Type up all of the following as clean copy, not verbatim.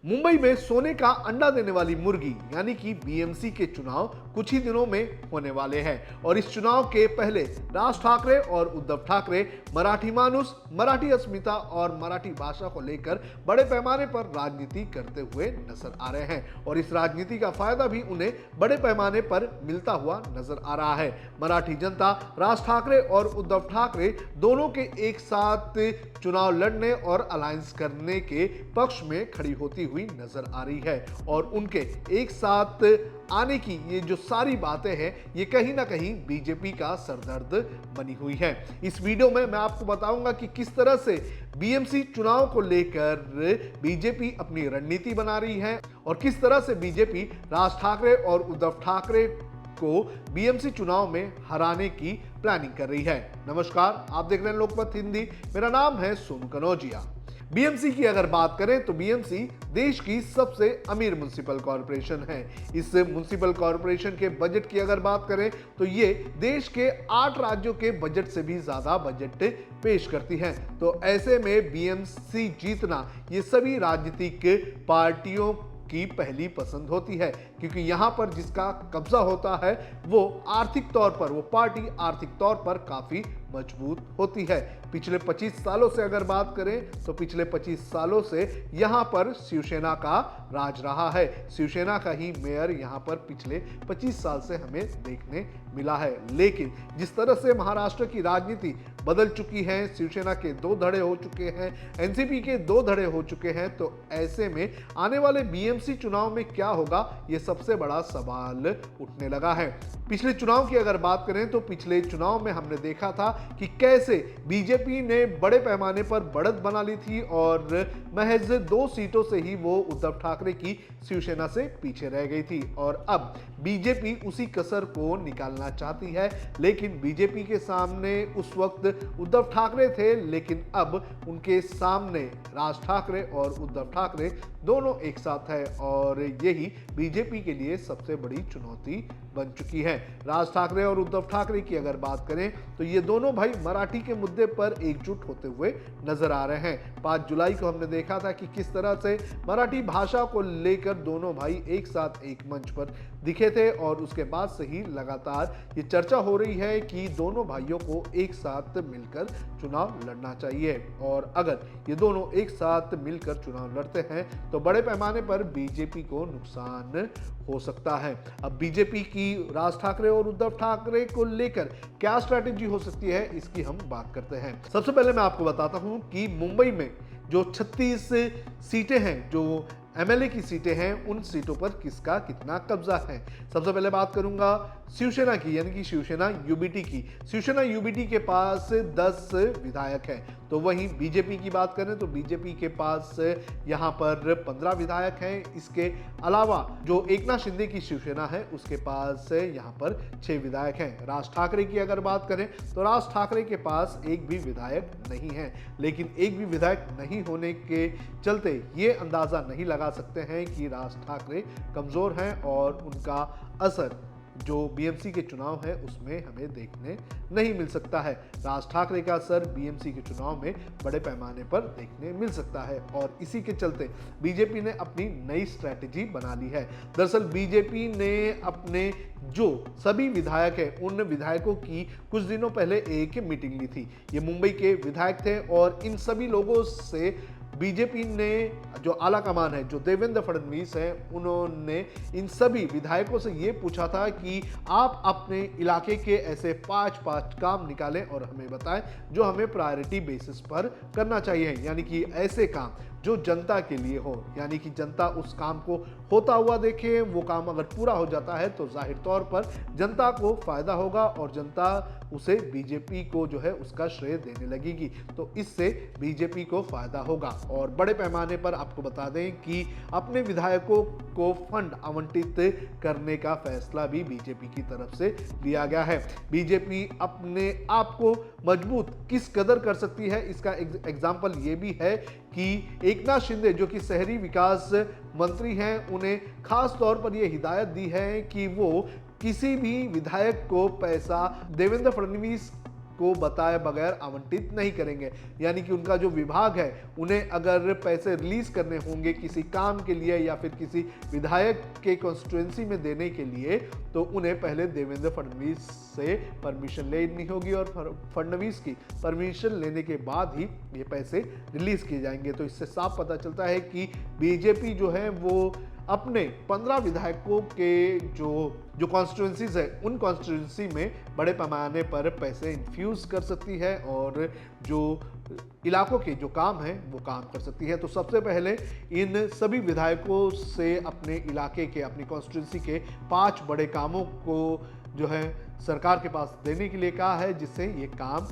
मुंबई में सोने का अंडा देने वाली मुर्गी यानी कि बीएमसी के चुनाव कुछ ही दिनों में होने वाले हैं और इस चुनाव के पहले राज ठाकरे और उद्धव ठाकरे मराठी मानुस, मराठी अस्मिता और मराठी भाषा को लेकर बड़े पैमाने पर राजनीति करते हुए नजर आ रहे हैं और इस राजनीति का फायदा भी उन्हें बड़े पैमाने पर मिलता हुआ नजर आ रहा है। मराठी जनता राज ठाकरे और उद्धव ठाकरे दोनों के एक साथ चुनाव लड़ने और अलायंस करने के पक्ष में खड़ी होती हुई नजर आ रही है और उनके एक साथ आने की ये जो सारी बातें हैं ये कहीं ना कहीं बीजेपी का सरदर्द बनी हुई है। इस वीडियो में मैं आपको बताऊंगा कि किस तरह से बीएमसी चुनाव को लेकर बीजेपी अपनी रणनीति बना रही है और किस तरह से बीजेपी राज ठाकरे और उद्धव ठाकरे को बीएमसी चुनाव में हराने की प्लानिंग कर रही है। नमस्कार, आप देख रहे हैं लोकमत हिंदी। मेरा नाम है सोनू कनौजिया। बीएमसी की अगर बात करें तो बीएमसी देश की सबसे अमीर म्युनिसिपल कॉरपोरेशन है। इस म्युनिसिपल कॉरपोरेशन के बजट की अगर बात करें तो ये देश के 8 राज्यों के बजट से भी ज्यादा बजट पेश करती है। तो ऐसे में बीएमसी जीतना ये सभी राजनीतिक पार्टियों की पहली पसंद होती है क्योंकि यहां पर जिसका कब्जा होता है वो आर्थिक तौर पर, वो पार्टी आर्थिक तौर पर काफी मजबूत होती है। पिछले 25 सालों से अगर बात करें तो पिछले 25 सालों से यहां पर शिवसेना का राज रहा है। शिवसेना का ही मेयर यहां पर पिछले 25 साल से हमें देखने मिला है। लेकिन जिस तरह से महाराष्ट्र की राजनीति बदल चुकी है, शिवसेना के 2 धड़े हो चुके हैं, एनसीपी के 2 धड़े हो चुके हैं, तो ऐसे में आने वाले बीएमसी चुनाव में क्या होगा ये सबसे बड़ा सवाल उठने लगा है। पिछले चुनाव की अगर बात करें तो पिछले चुनाव में हमने देखा था कि कैसे बीजेपी ने बड़े पैमाने पर बढ़त बना ली थी और महज 2 सीटों से ही वो उद्धव ठाकरे की शिवसेना से पीछे रह गई थी और अब बीजेपी उसी कसर को निकालना चाहती है। लेकिन बीजेपी के सामने उस वक्त उद्धव ठाकरे थे, लेकिन अब उनके सामने राज ठाकरे और उद्धव ठाकरे दोनों एक साथ है और यही बीजेपी के लिए सबसे बड़ी चुनौती बन चुकी है। राज ठाकरे और उद्धव ठाकरे की अगर बात करें तो ये दोनों भाई मराठी के मुद्दे पर एकजुट होते हुए नजर आ रहे हैं। 5 जुलाई को हमने देखा था कि किस तरह से मराठी भाषा को लेकर दोनों भाई एक साथ एक मंच पर दिखे थे और उसके बाद से ही लगातार ये चर्चा हो रही है कि दोनों भाइयों को एक साथ मिलकर चुनाव लड़ना चाहिए और अगर ये दोनों एक साथ मिलकर चुनाव लड़ते हैं तो बड़े पैमाने पर बीजेपी को नुकसान हो सकता है। अब बीजेपी की राज ठाकरे और उद्धव ठाकरे को लेकर क्या स्ट्रैटेजी हो सकती है इसकी हम बात करते हैं। सबसे पहले मैं आपको बताता हूं कि मुंबई में जो 36 सीटें हैं, जो एमएलए की सीटें हैं, उन सीटों पर किसका कितना कब्जा है। सबसे पहले बात करूंगा शिवसेना की, यानी कि शिवसेना यूबीटी की। शिवसेना यूबीटी के पास 10 विधायक हैं। तो वहीं बीजेपी की बात करें तो बीजेपी के पास यहां पर 15 विधायक हैं। इसके अलावा जो एकनाथ शिंदे की शिवसेना है उसके पास यहां पर 6 विधायक हैं। राज ठाकरे की अगर बात करें तो राज ठाकरे के पास एक भी विधायक नहीं है। लेकिन एक भी विधायक नहीं होने के चलते ये अंदाजा नहीं लगा सकते हैं कि राज ठाकरे कमजोर हैं और उनका असर जो बीएमसी के चुनाव है उसमें हमें देखने नहीं मिल सकता है। राज ठाकरे का असर बीएमसी के चुनाव में बड़े पैमाने पर देखने मिल सकता है और इसी के चलते बीजेपी ने अपनी नई स्ट्रैटेजी बना ली है। दरअसल बीजेपी ने अपने जो सभी विधायक हैं उन विधायकों की कुछ दिनों पहले एक मीटिंग ली थी। ये मुंबई के विधायक थे और इन सभी लोगों से बीजेपी ने जो आला कमान है, जो देवेंद्र फडणवीस हैं, उन्होंने इन सभी विधायकों से ये पूछा था कि आप अपने इलाके के ऐसे 5 काम निकालें और हमें बताएं जो हमें प्रायोरिटी बेसिस पर करना चाहिए, यानी कि ऐसे काम जो जनता के लिए हो, यानी कि जनता उस काम को होता हुआ देखे। वो काम अगर पूरा हो जाता है तो जाहिर तौर पर जनता को फायदा होगा और जनता उसे बीजेपी को जो है उसका श्रेय देने लगेगी, तो इससे बीजेपी को फायदा होगा। और बड़े पैमाने पर आपको बता दें कि अपने विधायकों को फंड आवंटित करने का फैसला भी बीजेपी की तरफ से लिया गया है। बीजेपी अपने आप को मजबूत किस कदर कर सकती है इसका एग्जाम्पल ये भी है कि एकनाथ शिंदे जो कि शहरी विकास मंत्री हैं, उन्हें खास तौर पर यह हिदायत दी है कि वो किसी भी विधायक को पैसा देवेंद्र फडणवीस को बताए बगैर आवंटित नहीं करेंगे। यानी कि उनका जो विभाग है, उन्हें अगर पैसे रिलीज करने होंगे किसी काम के लिए या फिर किसी विधायक के कॉन्स्टिट्यूएंसी में देने के लिए, तो उन्हें पहले देवेंद्र फडणवीस से परमिशन लेनी होगी और फडणवीस की परमिशन लेने के बाद ही ये पैसे रिलीज किए जाएंगे। तो इससे साफ पता चलता है कि बीजेपी जो है वो अपने 15 विधायकों के जो कॉन्स्टिट्यूंसीज है, उन कॉन्स्टिट्यूंसी में बड़े पैमाने पर पैसे इन्फ्यूज कर सकती है और जो इलाकों के जो काम है वो काम कर सकती है। तो सबसे पहले इन सभी विधायकों से अपने इलाके के, अपनी कॉन्स्टिट्यूंसी के 5 बड़े कामों को जो है सरकार के पास देने के लिए कहा है, जिससे ये काम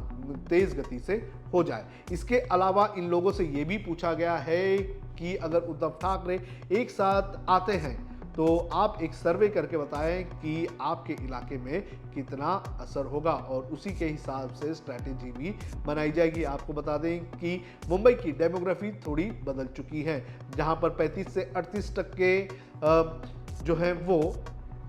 तेज गति से हो जाए। इसके अलावा इन लोगों से ये भी पूछा गया है कि अगर उद्धव ठाकरे एक साथ आते हैं तो आप एक सर्वे करके बताएं कि आपके इलाके में कितना असर होगा और उसी के हिसाब से स्ट्रैटेजी भी बनाई जाएगी। आपको बता दें कि मुंबई की डेमोग्राफी थोड़ी बदल चुकी है, जहां पर 35 से 38% जो है वो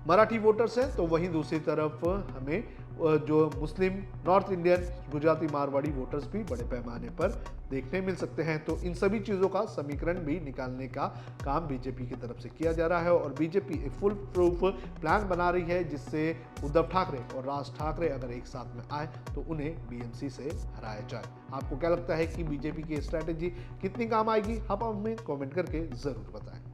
मराठी वोटर्स हैं, तो वहीं दूसरी तरफ हमें जो Muslim, north Indian, Gujarati, Marwari voters भी बड़े पैमाने पर देखने मिल सकते हैं। तो इन सभी चीज़ों का समीकरण भी निकालने का काम बीजेपी की तरफ से किया जा रहा है और बीजेपी एक फुल प्रूफ प्लान बना रही है, जिससे उद्धव ठाकरे और राज ठाकरे अगर एक साथ में आए तो उन्हें बीएमसी से हराया जाए। आपको क्या लगता है कि बीजेपी की स्ट्रैटेजी कितनी काम आएगी? आप हमें कमेंट करके ज़रूर बताएं।